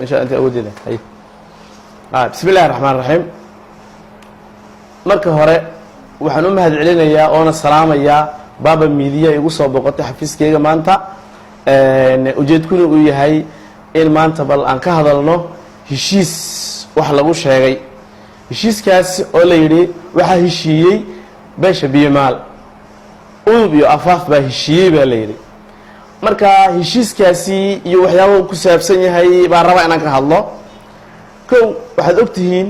إن شاء الله أنت أودي له هاي بسم الله الرحمن الرحيم marka hore waxaan u mahad celinayaa oo na salaamaya baaba miidiya igu soo boqotay xafiiskeyga maanta ujeedkuna uu yahay in maanta bal aan ka hadalno heshiis wax lagu sheegay heshiiskaas oo la yiri waxa heshiiyay beesha Biimaal udub iyo afaaf baa heshiiyay baa la yiri marka heshiiskaasi iyo waxyaabo ku saabsan yahay baa raba inaan ka hadlo kow waxaad ogtihiin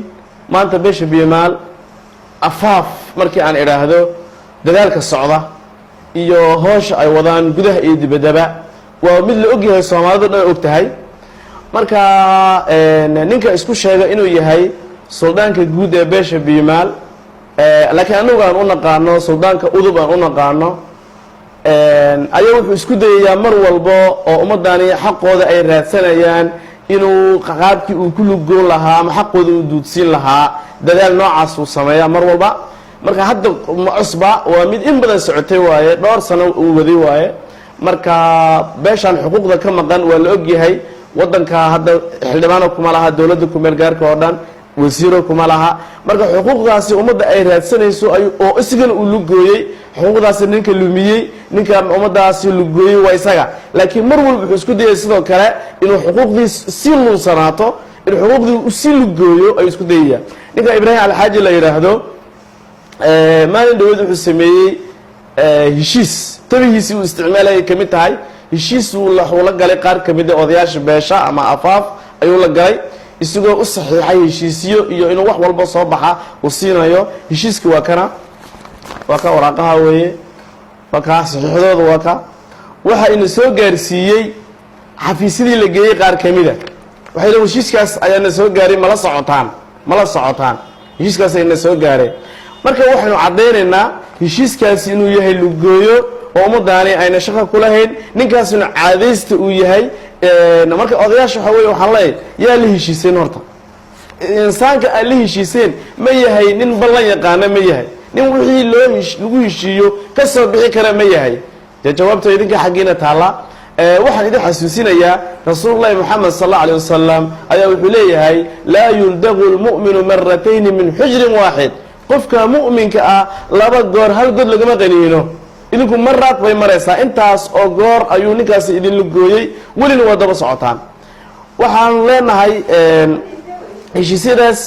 maanta beesha Biimaal afaaf markii aan iraahdo dadaalka socda iyo hoosh ay wadaan gudaha iyo dibadaba waa mid la og yahay Soomaalidu dhan og tahay marka ninka isku sheega inuu yahay suldaanka guud ee beesha Biimaal laakiin anagu aan u naqaano suldaanka udub aan u naqaano ayaa wuxuu isku dayayaa mar walba oo ummadani xaqooda ay raadsanayaan inuu qaabkii uu ku lugoon lahaa ama xaqooda uu duudsiin lahaa dadaal noocaas uu sameeyaa mar walba marka hadda cusba waa mid in badan socotay waaye dhowr sano uu waday waaye marka beeshan xuquuqda ka maqan waa la og yahay wadanka hadda xildhibaano kuma laha dawladda ku meel gaarka oo dhan wasiiro kuma laha marka xuquuqdaasi ummadda ay raadsanayso oo isagana uu lugooyay xuquuqdaasi ninka lumiyay ninka ummadaasi lugooyay waa isaga laakiin mar walba wuxuu isku dayay sidoo kale inuu xuquuqdiis si lunsanaato in xuquuqdii uu si lugooyo ay isku dayayaan ninka Ibrahim Alxaaji la yiraahdo maalin dhaweed wuxuu sameeyay heshiis tabihiisi uu isticmaalay kamid tahay heshiis uu la galay qaar kamid ah odayaasha beesha ama afaaf ayuu la galay isagoo u saxiixay heshiisiyo iyo inuu wax walba soo baxa uu siinayo heshiiska waa ka waraaqaha weeye waa ka saxiixdooda waa ka waxa ina soo gaarsiiyay xafiisyadii la geeyay qaar kamid ah waxay leeyihiin heshiiskaas ayaana soo gaaray mala socotaan heshiiskaas ayna soo gaaray marka waxaanu cadeynaynaa heshiiskaasi inuu yahay lugooyo oo ummadani ayna shaqo ku lahayn ninkaasina caadeysta uu yahay marka odayaasha waxa weeye waxaan leeyahay yaa la heshiiseen horta insaanka aan la heshiiseen ma yahay nin ballan yaqaana ma yahay nin wixii lagu heshiiyo ka soo bixi kara ma yahay jawaabta idinka xaqiina taala waxaan idin xasuusinayaa rasuulullaahi Muhammad sallallahu alayhi wasallam ayaa wuxuu leeyahay la yuldagu almu'minu marratayn min hujrin waahid qofka mu'minka ah laba goor hal god lagama qaniino idinku marraad bay maraysaa intaas oo goor ayuu ninkaas idin lugooyay walina waa daba socotaan waxaan leenahay heshiisyadaas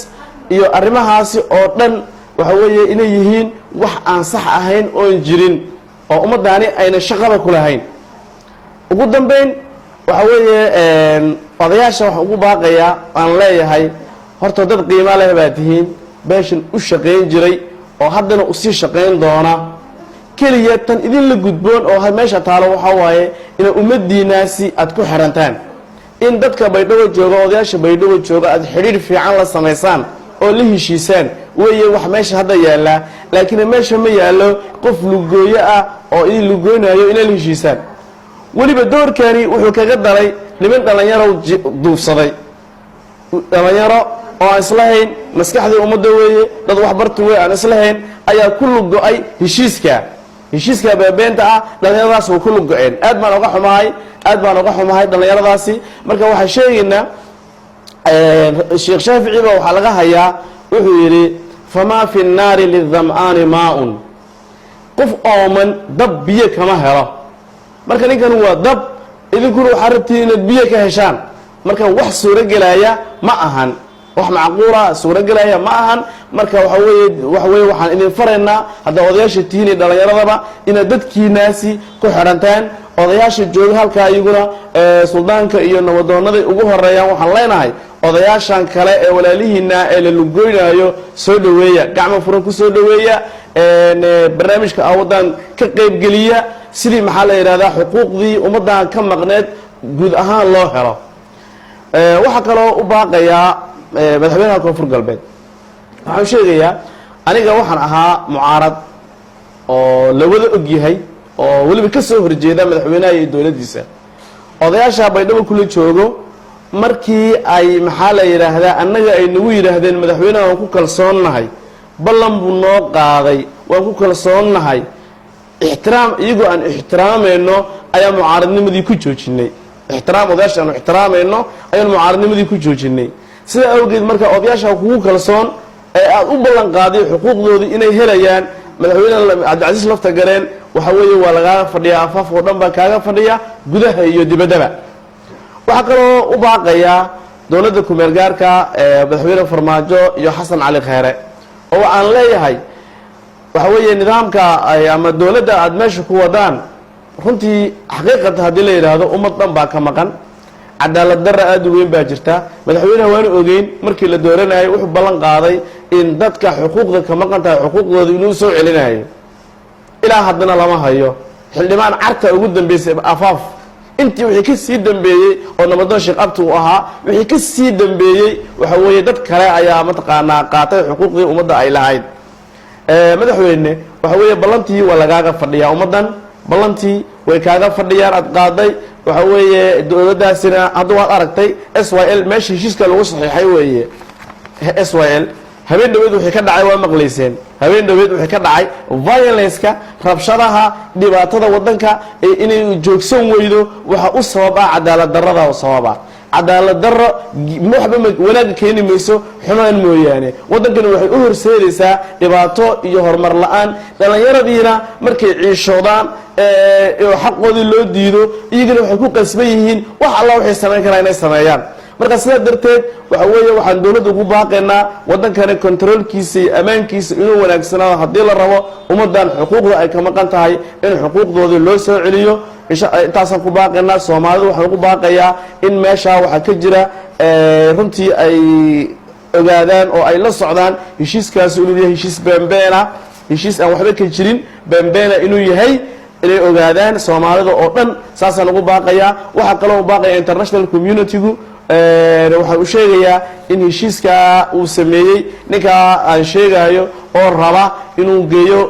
iyo arrimahaasi oo dhan waxa weeye inay yihiin wax aan sax ahayn oo jirin oo ummadani ayna shaqada ku lahayn ugu dambeyn waxa weeye odayaasha wax ugu baaqaya aan leeyahay horta dad qiimo leh baa tihiin beeshan u shaqeyn jiray oo haddana u sii shaqeyn doona kaliya tan idin la gudboon oo meesha taalo waxa waaye in ummadiinaasi aad ku xirantaan in dadka baydhabo jooga odayaasha baydhabo jooga aad xiriir fiican la sameysaan oo la heshiisaan weeye wax meesha hadda yaala laakiin meesha ma yaalo qof lugooyo ah oo idin lugooynayo in la heshiisaan waliba doorkani wuxuu kaga dalay niman dhalinyaro duufsaday dhalinyaro oo islahayn maskaxda ummadda weeye dad wax bartu way aan islahayn ayaa ku lugo'ay heshiiska beenta ah dhalinyaradaas oo ku lugo'een aad baan uga xumahay dhalinyaradaasi marka waxa sheegaynaa Sheekh Shaafici baa waxa laga hayaa wuxuu yiri fama fi an-nari lidham'ani ma'un qof ooman dab biyo kama helo marka ninkan waa dab idinkuna waxa rabtiin inaad biyo ka heshaan marka wax suura galaya ma ahan wax macquula suura galaya ma ahan marka waxa weeye waxaan idin faraynaa hadda odayaasha tihiin dhalinyaradaba ina dadkiinaasi ku xirantaan odayaasha jooga halka ayaguna suldaanka iyo nabadoonada ugu horeeyaan waxaan leenahay odayaashan kale ee walaalihiina ee la lugooynayo soo dhaweeya gacmo furan ku soo dhaweeya barnaamijka awadan ka qayb geliya sidii maxaa la yiraahdaa xuquuqdii ummadan ka maqneed guud ahaan loo helo waxa kale oo u baaqaya madaxweynaha koonfur galbeed waxaan sheegayaa aniga waxaan ahaa mucaarad oo la wada og yahay oo waliba ka soo horjeeda madaxweynaha iyo dawladdiisa odayaasha baydhabo kula joogo markii ay maxaa la yiraahdaa annaga ay nagu yiraahdeen madaxweynaha waan ku kalsoonahay ballan buu noo qaaday waan ku kalsoonahay ixtiraam iyagoo aan ixtiraamayno ayaa mucaaradnimadii ku joojinay ixtiraam odayaasha aanu ixtiraamayno ayaan mucaaradnimadii ku joojinay sidaa awgeed marka odayaasha kugu kalsoon ee aad u ballan qaaday xuquuqdoodii inay helayaan madaxweyne cabdicasiis lafta gareen waxa weeye waa lagaaga fadhiyaa afaaf oo dhan baa kaaga fadhiya gudaha iyo dibaddaba waxaa kaloo u baaqayaa dowladda ku-meel gaarka madaxweyne farmaajo iyo xasan cali kheyre oo waxaan leeyahay waxa weeye nidaamka ama dowladda aada meesha ku wadaan runtii xaqiiqata haddii la yidhaahdo ummad dhan baa ka maqan cadaalad darra aada u weyn baa jirta madaxweynaha waanu ogeyn markii la dooranayay wuxuu ballan qaaday in dadka xuquuqda ka maqan tahay xuquuqdooda inuu soo celinayo ilaa haddana lama hayo xildhibaan carta ugu dambeysay afaaf intii wixii ka sii dambeeyey oo nabadoon sheekh abti uu ahaa wixii ka sii dambeeyey waxa weeye dad kale ayaa mataqaanaa qaatay xuquuqdii ummadda ay lahayd madaxweyne waxa weeye ballantii waa lagaaga fadhiyaa ummaddan ballantii way kaaga fadhiyaan aad qaaday waxa weeye dowladdaasina hadda waad aragtay s y l meesha heshiiska lagu saxiixay weeye s y l habeen dhaweed wixii ka dhacay waa maqlayseen habeen dhaweed wixii ka dhacay violence-ka rabshadaha dhibaatada waddanka inay joogsan weydo waxa u sababa cadaalad darrada u sababa cadaalad darro waxba wanaaga keeni mayso xumaan mooyaane waddankani waxay u horseedaysaa dhibaato iyo horumar la-aan dhallinyaradiina markay ciishoodaan xaqoodii loo diido iyagana waxay ku qasban yihiin wax alla waxay samayn karaa inay sameeyaan marka sidaa darteed waxa weeye waxaan dowladda ugu baaqaynaa waddankani kontaroolkiisa iyo ammaankiisa inuu wanaagsanaado haddii la rabo ummaddan xuquuqda ay ka maqan tahay in xuquuqdoodii loo soo celiyo intaasaan ku baaqaynaa soomaalidu waxaan ugu baaqayaa in meeshaa waxaa ka jira runtii ay ogaadaan oo ay la socdaan heshiiskaasi inuu yahay heshiis beenbeena heshiis aan waxba ka jirin beenbeena inuu yahay inay ogaadaan soomaalida oo dhan saasaan ugu baaqayaa waxaa kaloo u baaqaya international community-gu waxaan u sheegayaa in heshiiskaa uu sameeyey ninkaa aan sheegayo oo raba inuu geeyo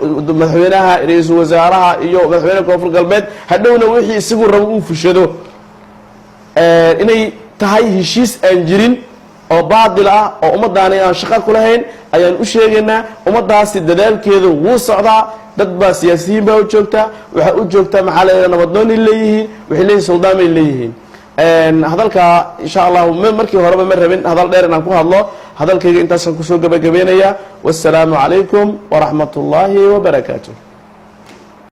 madaxweynaha ra-iisul wasaaraha iyo madaxweynaha koonfur galbeed hadhowna wixii isagu rabo uu fushado inay tahay heshiis aan jirin oo baadil ah oo ummaddaani aan shaqo ku lahayn ayaan u sheegaynaa ummaddaasi dadaalkeedu wuu socdaa dad baa siyaasiyiin baa u joogta waxaa u joogta maxaa la yidhaha nabadoonay leeyihiin waxay leeyihin suldaanbay leeyihiin hadalka insha allahu markii horeba ma rabin hadal dheer inaan ku hadlo hadalkayga intaasaan kusoo gabagabeynaya wassalaamu calaykum waraxmat ullaahi wabarakaatu